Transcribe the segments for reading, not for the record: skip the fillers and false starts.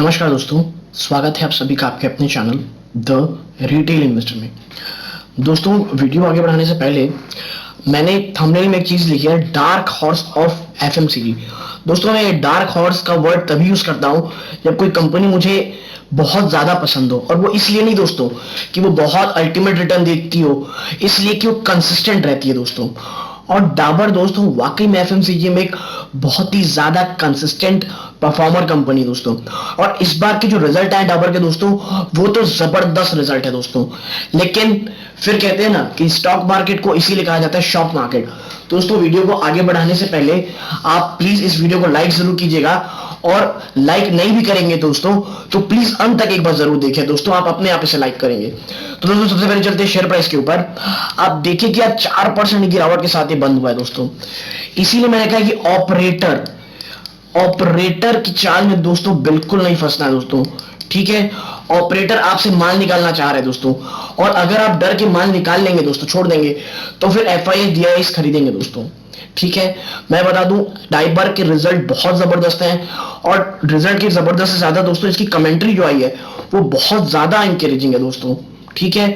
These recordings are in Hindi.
नमस्कार दोस्तों, स्वागत है आप सभी का आपके अपने चैनल द रिटेल इन्वेस्टर में। दोस्तों, वीडियो आगे बढ़ाने से पहले मैंने थंबनेल में एक चीज लिखी है, डार्क हॉर्स ऑफ एफएमसीजी। दोस्तों, मैं डार्क हॉर्स का वर्ड तभी यूज करता हूं जब कोई कंपनी मुझे बहुत ज्यादा पसंद हो, और वो इसलिए नहीं दोस्तों कि वो बहुत अल्टीमेट रिटर्न देती हो, इसलिए कि वो कंसिस्टेंट रहती है दोस्तों। और डाबर दोस्तों वाकई में एफएमसीजी में एक बहुत ही ज्यादा कंसिस्टेंट परफॉर्मर कंपनी दोस्तों। और इस बार के जो रिजल्ट आए डाबर के दोस्तों, वो तो जबरदस्त रिजल्ट है दोस्तों। लेकिन फिर कहते हैं ना कि स्टॉक मार्केट को इसीलिए कहा जाता है शॉक मार्केट। दोस्तों, वीडियो को आगे बढ़ाने से पहले आप प्लीज इस वीडियो को लाइक जरूर कीजिएगा, और लाइक नहीं भी करेंगे दोस्तों तो प्लीज अंत तक एक बार जरूर देखें दोस्तों, आप अपने आप इसे लाइक करेंगे। तो दोस्तों, सबसे पहले चलते हैं शेयर प्राइस के ऊपर। आप देखिए कि आज 4% गिरावट के साथ ये बंद हुआ है दोस्तों। इसीलिए मैंने कहा कि ऑपरेटर की चाल में दोस्तों बिल्कुल नहीं फंसना है दोस्तों, ठीक है। ऑपरेटर आपसे माल निकालना चाह रहे हैं दोस्तों, और अगर आप डर के माल निकाल लेंगे दोस्तों, छोड़ देंगे, तो फिर एफआईएस डीआईएस खरीदेंगे दोस्तों, ठीक है। मैं बता दूं, डाइबर के रिजल्ट बहुत जबरदस्त हैं, और रिजल्ट के जबरदस्त से ज्यादा दोस्तों इसकी कमेंट्री जो आई है वो बहुत ज्यादा इंकरेजिंग है दोस्तों, ठीक है।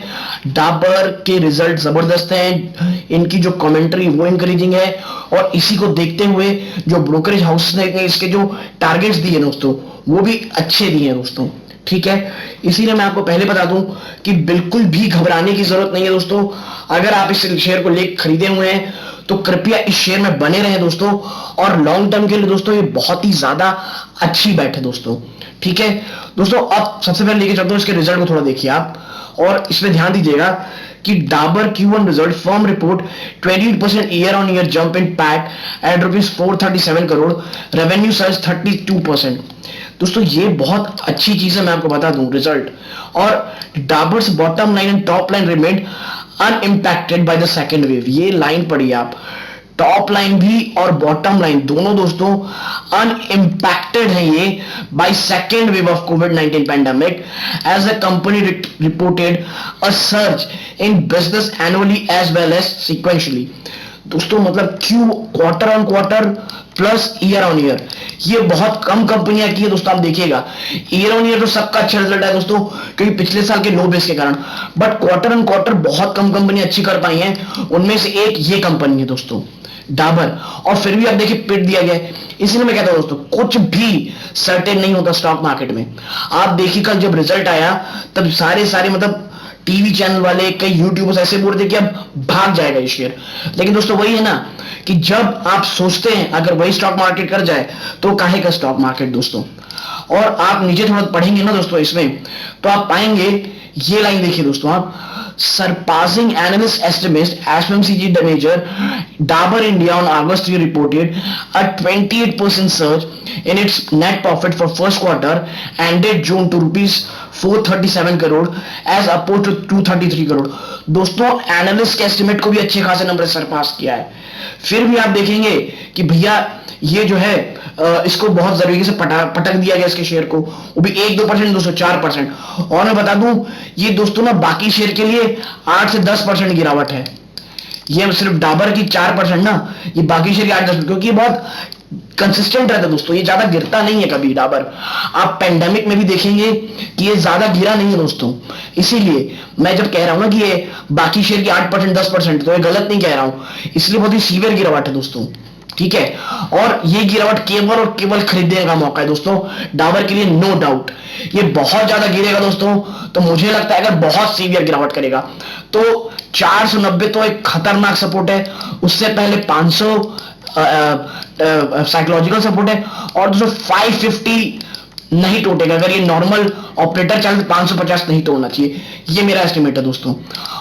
डाबर के रिजल्ट जबरदस्त हैं, इनकी जो कमेंट्री वो इंकरेजिंग है, और इसी को देखते हुए जो ब्रोकरेज हाउस ने इसके जो टारगेट्स दिए दोस्तों वो भी अच्छे दिए हैं दोस्तों, ठीक है। इसीलिए मैं आपको पहले बता दूं कि बिल्कुल भी घबराने की जरूरत नहीं है दोस्तों। अगर आप इस शेयर को लेकर खरीदे हुए हैं तो कृपया इस शेयर में बने रहें दोस्तों, और लॉन्ग टर्म के लिए दोस्तों ये बहुत ही ज्यादा अच्छी बैट है दोस्तों, ठीक है। दोस्तों, अब सबसे पहले लेके चलता हूं इसके रिजल्ट को, थोड़ा देखिए आप, और इसमें ध्यान दीजिएगा कि Dabur Q1 result firm report 28% year on year jump in PAT at ₹437 crore, revenue surge 32%। दोस्तों, ये बहुत अच्छी चीज है, मैं आपको बता दूं रिजल्ट। और Dabur's bottom line and top line remained unimpacted by the second wave. ये लाइन पढ़िए आप, टॉप लाइन भी और बॉटम लाइन दोनों दोस्तों अनइम्पैक्टेड है ये बाय सेकेंड वेव ऑफ कोविड-19 pandemic, as the company reported a surge in business annually as well as sequentially. दोस्तों, मतलब quarter on quarter plus year on year, ये बहुत कम कंपनियां की है दोस्तों। आप देखिएगा, ईयर ऑन ईयर तो सबका अच्छा रिजल्ट है दोस्तों, क्योंकि पिछले साल के लो बेस के कारण, बट क्वार्टर ऑन क्वार्टर बहुत कम कंपनियां अच्छी कर पाई हैं। उनमें से एक ये कंपनी है दोस्तों, डाबर। और फिर भी आप देखिए पिट दिया गया है। इसलिए मैं कहता हूं दोस्तों, कुछ भी सर्टेन नहीं होता स्टॉक मार्केट में। आप देखिए कल जब रिजल्ट आया तब सारे मतलब टीवी चैनल वाले, कई यूट्यूबर्स ऐसे बोल रहे थे कि अब भाग जाएगा ये शेयर। लेकिन दोस्तों वही है ना कि जब आप सोचते हैं अगर वही स्टॉक मार्केट कर जाए तो काहे का स्टॉक मार्केट दोस्तों। और आप नीचे थोड़ा पढ़ेंगे ना दोस्तों इसमें, तो आप पाएंगे, ये लाइन देखिए दोस्तों आप, surpassing analyst estimates, FMCG manager Dabur India on August 3 reported a 28% surge in its net profit for first quarter ended June to ₹437 crore as opposed to 233 crore। दोस्तों, एनालिस्ट के एस्टिमेट को भी अच्छे खासे नंबर सरपास किया है। फिर भी आप देखेंगे कि भैया ये जो है इसको बहुत जरूरी से पटक दिया गया इसके शेयर को, वो भी 1-2% दोस्तों, 4%। और मैं बता दूं, ये दोस्तों ना बाकी शेयर के लिए 8 से 10% गिरावट है। ये सिर्फ डाबर की 4% ना, ये बाकी शेयर की 8-10%, क्योंकि ये बहुत कंसिस्टेंट रहता है दोस्तों, ये ज्यादा गिरता नहीं है कभी डाबर। आप पेंडेमिक में भी देखेंगे कि ये ज्यादा गिरा नहीं है दोस्तों। इसीलिए मैं जब कह रहा हूं ना कि ये बाकी शेयर की 8% 10%, तो ये गलत नहीं कह रहा हूं, इसलिए बहुत ही सीवियर गिरावट है दोस्तों, ठीक है। और ये गिरावट केवल और केवल खरीदने का मौका है दोस्तों डाबर के लिए, नो डाउट। ये बहुत ज्यादा गिरेगा दोस्तों, तो मुझे लगता है अगर बहुत सीवियर गिरावट करेगा तो 490 तो एक खतरनाक सपोर्ट है, उससे पहले 500 साइकोलॉजिकल सपोर्ट है, और दोस्तों 550 नहीं टूटेगा। अगर ये नॉर्मल ऑपरेटर चाहे तो 550 नहीं तोड़ना चाहिए, ये मेरा एस्टिमेट है दोस्तों।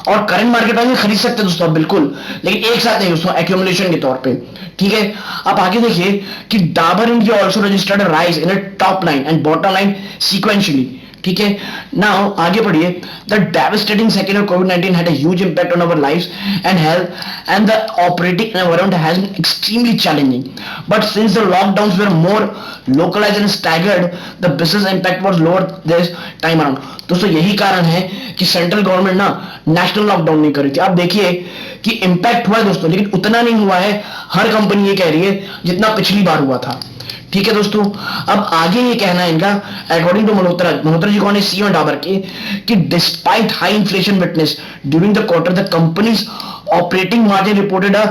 और करंट मार्केट में खरीद सकते हैं दोस्तों आप बिल्कुल, लेकिन एक साथ नहीं दोस्तों, एक्यूमुलेशन के तौर पे, ठीक है। आप आगे देखिए कि Dabur India also registered a rise in top line and bottom line sequentially, ठीक है। नाउ आगे पढ़िए, the devastating second of covid had a huge impact on our lives and health, and the operating environment has been extremely challenging, but since the lockdowns were more localized and staggered, the business impact was lower this time around। दोस्तों, यही कारण है कि सेंट्रल गवर्नमेंट ना नेशनल लॉकडाउन नहीं कर रही थी। आप देखिए कि इंपैक्ट हुआ है दोस्तों, लेकिन उतना नहीं हुआ है, हर कंपनी ये कह रही है जितना पिछली बार हुआ था, ठीक है दोस्तों, अब आगे ये कहना है इनका, अकॉर्डिंग टू मल्होत्रा जी कौन है, सीईओ डाबर के, कि despite high inflation witness during the quarter the companies operating margin reported a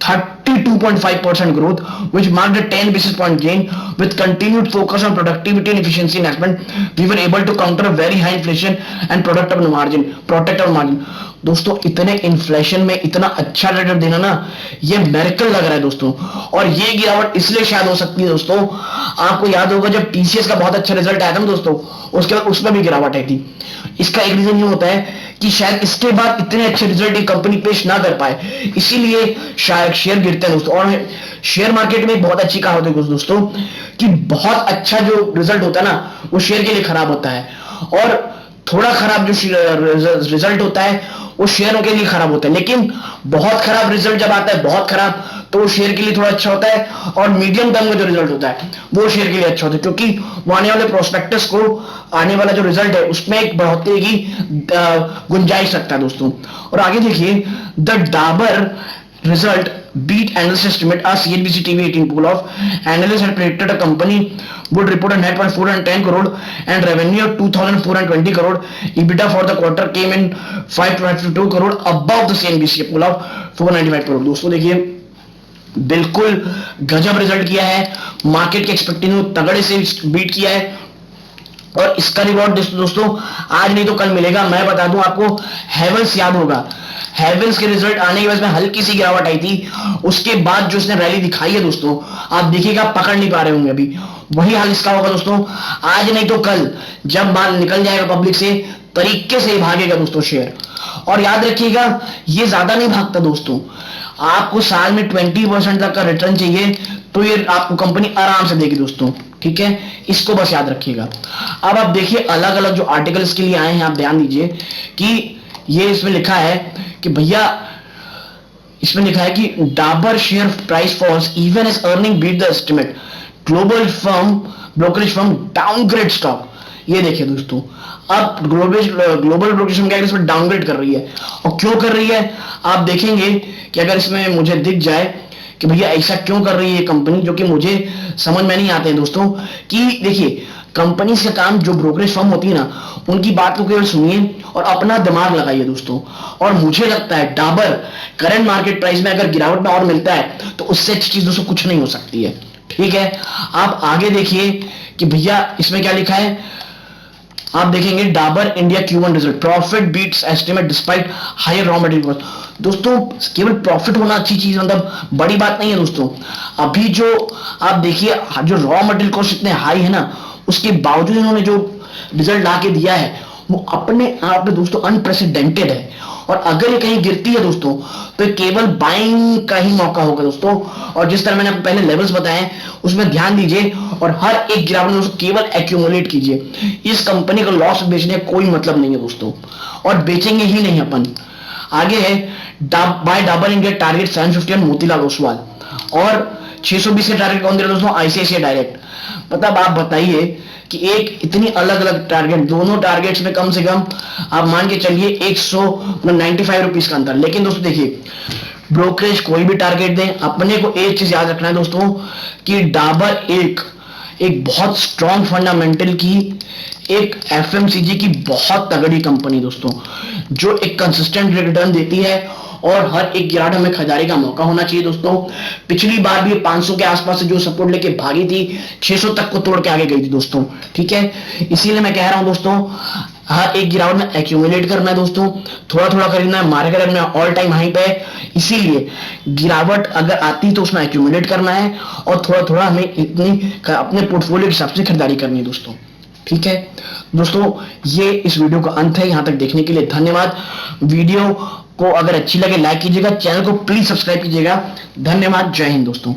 32.5% growth, which marked a 10 basis point gain. With continued focus on productivity and efficiency enhancement, we were able to counter a very high inflation and protect our margin. दोस्तों इतने इन्फ्लेशन में इतना अच्छा रिजल्ट देना ना, ये मेरेकल लग रहा है दोस्तों। और ये गिरावट इसलिए शायद हो सकती है दोस्तों, आपको याद होगा जब टीसीएस का बहुत अच्छा रिजल्ट आया था ना दोस्तों, उसके बाद उसमें भी गिरावट आई थी। इसका एक रीजन ये होता है कि शायद इसके बाद इतने अच्छे रिजल्ट एक कंपनी पेश ना कर पाए, इसीलिए शायद शेयर गिरते हैं दोस्तों। और शेयर मार्केट में बहुत अच्छी कहावत है दोस्तों कि बहुत अच्छा जो रिजल्ट होता है ना, वो शेयर के लिए खराब होता है, और थोड़ा खराब जो रिजल्ट होता है वो शेयरों के लिए खराब होता है। लेकिन बहुत खराब रिजल्ट जब आता है, बहुत खराब, तो वो शेयर के लिए थोड़ा अच्छा होता है, और मीडियम टर्म में जो रिजल्ट होता है वो शेयर के लिए अच्छा होता है, क्योंकि वो आने वाले प्रोस्पेक्टस को, आने वाला जो रिजल्ट है उसमें एक बढ़ोतरी की गुंजाइश रखता है दोस्तों। और आगे देखिए, the Dabur result beat analyst estimate. Our CNBC TV 18 pool of analysts had predicted a company would report a net worth 410 crore and revenue of 2,420 crore. EBITDA for the quarter came in 522 crore above the CNBC pool of 495 crore. दोस्तों देखिए, बिल्कुल गजब रिजल्ट किया है, मार्केट के एक्सपेक्टेशन को तगड़े से बीट किया है, और इसका रिवॉर्ड दोस्तों आज नहीं तो कल मिलेगा। मैं बता दूं आपको, हेवल्स याद होगा, हेवल्स के रिजल्ट आने के बाद में हल्की सी गिरावट आई थी, उसके बाद जो इसने रैली दिखाई है दोस्तों, आप देखिएगा पकड़ नहीं पा रहे होंगे अभी, वही हाल इसका होगा दोस्तों। आज नहीं तो कल जब माल निकल जाएगा पब्लिक से, तरीके से भागेगा दोस्तों शेयर। और याद रखिएगा, ये ज्यादा नहीं भागता दोस्तों, आपको साल में 20% तक का रिटर्न चाहिए तो ये आपको कंपनी आराम से देगी दोस्तों, ठीक है, इसको बस याद रखिएगा। अब आप देखिए अलग अलग जो आर्टिकल्स के लिए आए हैं, आप ध्यान दीजिए कि ये इसमें लिखा है कि भैया, इसमें लिखा है कि Dabur share price falls even as earning beat the estimate, global firm brokerage firm downgrade stock. ये देखिए दोस्तों, अब ग्लोबल ब्रोकरेज फर्म क्या है, इसमें डाउनग्रेड कर रही है, और क्यों कर रही है आप देखेंगे कि अगर इसमें मुझे दिख जाए कि भैया ऐसा क्यों कर रही है कंपनी, जो कि मुझे समझ में नहीं आते हैं दोस्तों। कि देखिए, कंपनी का काम, जो ब्रोकरेज फर्म होती है ना, उनकी बात को केवल सुनिए और अपना दिमाग लगाइए दोस्तों। और मुझे लगता है डाबर करंट मार्केट प्राइस में अगर गिरावट में और मिलता है तो उससे अच्छी चीज दोस्तों कुछ नहीं हो सकती है, ठीक है। आप आगे देखिए कि भैया इसमें क्या लिखा है, आप देखेंगे Dabur India Q1 result, profit beats estimate despite higher raw material cost. दोस्तों केवल प्रॉफिट होना अच्छी चीज, मतलब बड़ी बात नहीं है दोस्तों। अभी जो आप देखिए, जो रॉ मटेरियल कॉस्ट इतने हाई है ना, उसके बावजूद इन्होंने जो रिजल्ट ला के दिया है वो अपने आप में दोस्तों अनप्रेसिडेंटेड है। और अगर ये कहीं गिरती है दोस्तों, तो केवल बाइंग का ही मौका होगा दोस्तों। और जिस तरह मैंने आपको पहले लेवल्स बताए उसमें ध्यान दीजिए, और हर एक गिरावट में दोस्तों केवल एक्यूमुलेट कीजिए। इस कंपनी को लॉस बेचने का कोई मतलब नहीं है दोस्तों, और बेचेंगे ही नहीं अपन। आगे है buy Dabur India target 750 Motilal Oswal, और 620 के टारगेट कौन दे रहा है दोस्तों, आईसीआईसीआई डायरेक्ट। मतलब आप बताइए कि एक इतनी अलग अलग टारगेट, दोनों टारगेट्स में कम से कम आप मान के चलिए 195 रुपीज का अंतर। लेकिन दोस्तों देखिए, ब्रोकरेज कोई भी टारगेट दें, अपने को एक चीज याद रखना है दोस्तों कि डाबर एक बहुत स्ट्रॉन्ग फंडामेंटल की, एक एफएमसीजी की बहुत तगड़ी कंपनी दोस्तों, जो एक कंसिस्टेंट रिटर्न देती है, और हर एक गिरावट में खरीदारी का मौका होना चाहिए दोस्तों। पिछली बार भी 500 के आसपास से जो सपोर्ट लेके भागी थी, 600 तक को तोड़ के आगे गई थी दोस्तों, ठीक है। इसीलिए मैं कह रहा हूं दोस्तों, हर एक गिरावट में एक्यूमुलेट करना है दोस्तों, थोड़ा थोड़ा खरीदना है, मार्केट में ऑल टाइम हाई पे है, इसीलिए गिरावट अगर आती तो उसमें एक्यूमुलेट करना है, और थोड़ा थोड़ा हमें इतनी अपने पोर्टफोलियो के हिसाब से खरीदारी करनी है दोस्तों, ठीक है। दोस्तों ये इस वीडियो का अंत है, यहां तक देखने के लिए धन्यवाद। वीडियो को अगर अच्छी लगे लाइक कीजिएगा, चैनल को प्लीज सब्सक्राइब कीजिएगा। धन्यवाद, जय हिंद दोस्तों।